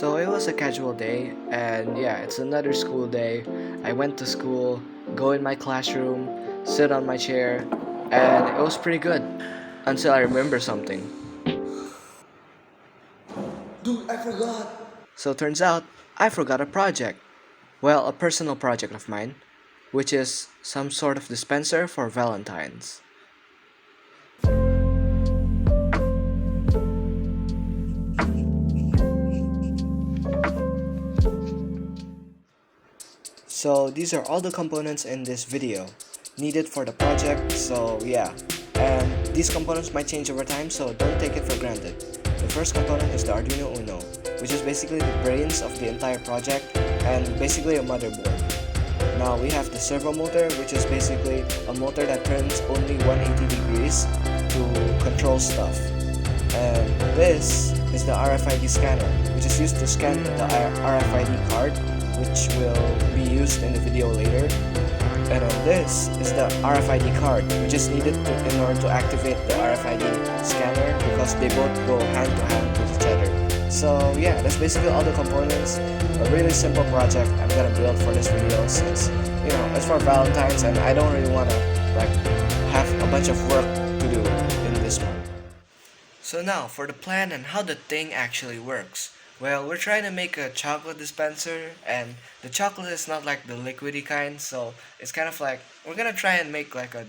So it was a casual day, and yeah, it's another school day. I went to school, go in my classroom, sit on my chair, and it was pretty good until I remember something. Dude, I forgot. So turns out I forgot a project. Well, a personal project of mine, which is some sort of dispenser for Valentines. So these are all the components in this video needed for the project, so yeah. And these components might change over time, so don't take it for granted. The first component is the Arduino Uno, which is basically the brains of the entire project and basically a motherboard. Now we have the servo motor, which is basically a motor that turns only 180 degrees to control stuff. And this is the RFID scanner, which is used to scan the RFID card, which will be used in the video later. And then this is the RFID card, which is needed in order to activate the RFID scanner because they both go hand to hand with each other. So yeah, that's basically all the components. A really simple project I'm gonna build for this video since, it's for Valentine's and I don't really wanna have a bunch of work to do in this month. So now for the plan and how the thing actually works. Well, we're trying to make a chocolate dispenser, and the chocolate is not like the liquidy kind, so it's kind of like we're gonna try and make like a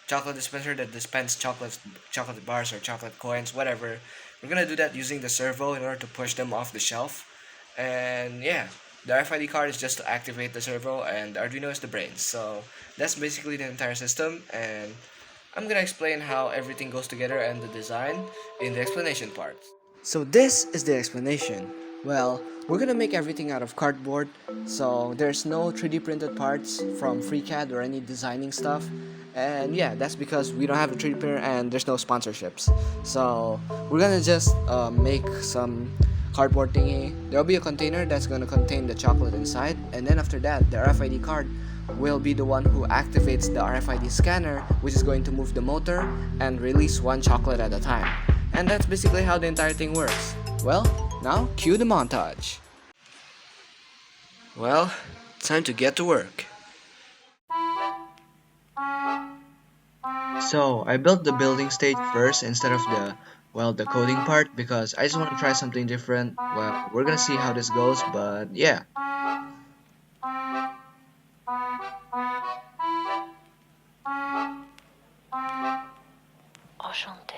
chocolate dispenser that dispense chocolate bars or chocolate coins, whatever. We're gonna do that using the servo in order to push them off the shelf. And yeah, the RFID card is just to activate the servo, and the Arduino is the brains. So that's basically the entire system, and I'm gonna explain how everything goes together and the design in the explanation part. So this is the explanation. Well, we're gonna make everything out of cardboard, so there's no 3D printed parts from FreeCAD or any designing stuff. And yeah, that's because we don't have a 3D printer and there's no sponsorships. So we're gonna just make some cardboard thingy. There'll be a container that's gonna contain the chocolate inside, and then after that, the RFID card will be the one who activates the RFID scanner, which is going to move the motor and release one chocolate at a time. And that's basically how the entire thing works. Well, now cue the montage. Well, time to get to work. So I built the building stage first instead of the coding part because I just want to try something different. Well, we're gonna see how this goes, but yeah. Enchanté.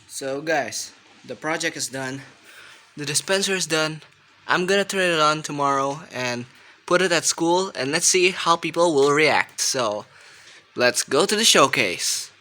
So guys, the project is done. The dispenser is done. I'm gonna turn it on tomorrow and put it at school, and let's see how people will react. So let's go to the showcase.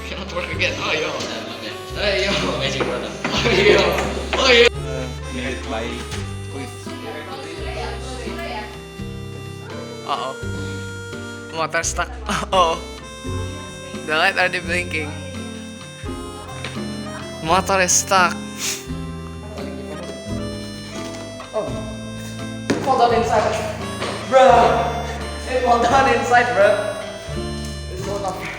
Cannot work again. Oh yo. Hey yo. Oh yo. Oh yo. Made it by Uh-oh. Motor stuck. Uh-oh. The light are blinking. Motor is stuck. Oh. It fall down inside. Bruh. It fall down inside, bruh. It's so tough.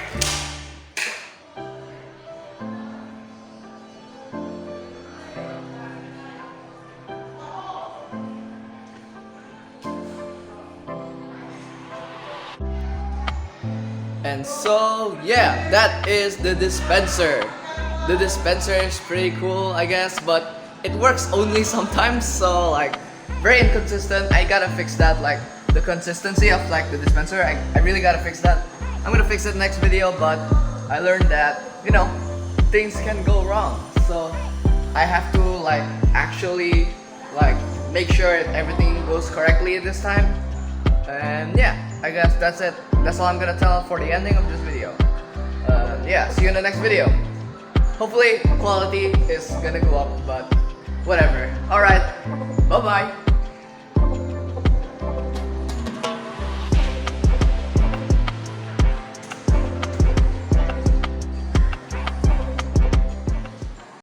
And so yeah, that is the dispenser. The dispenser is pretty cool, I guess, but it works only sometimes, so like very inconsistent. I gotta fix that, like the consistency of like the dispenser. I really gotta fix that. I'm gonna fix it next video, but I learned that, you know, things can go wrong. So I have to like actually like make sure everything goes correctly this time. And yeah, I guess that's it. That's all I'm gonna tell for the ending of this video. Yeah, see you in the next video. Hopefully quality is gonna go up, but whatever. Alright, bye bye.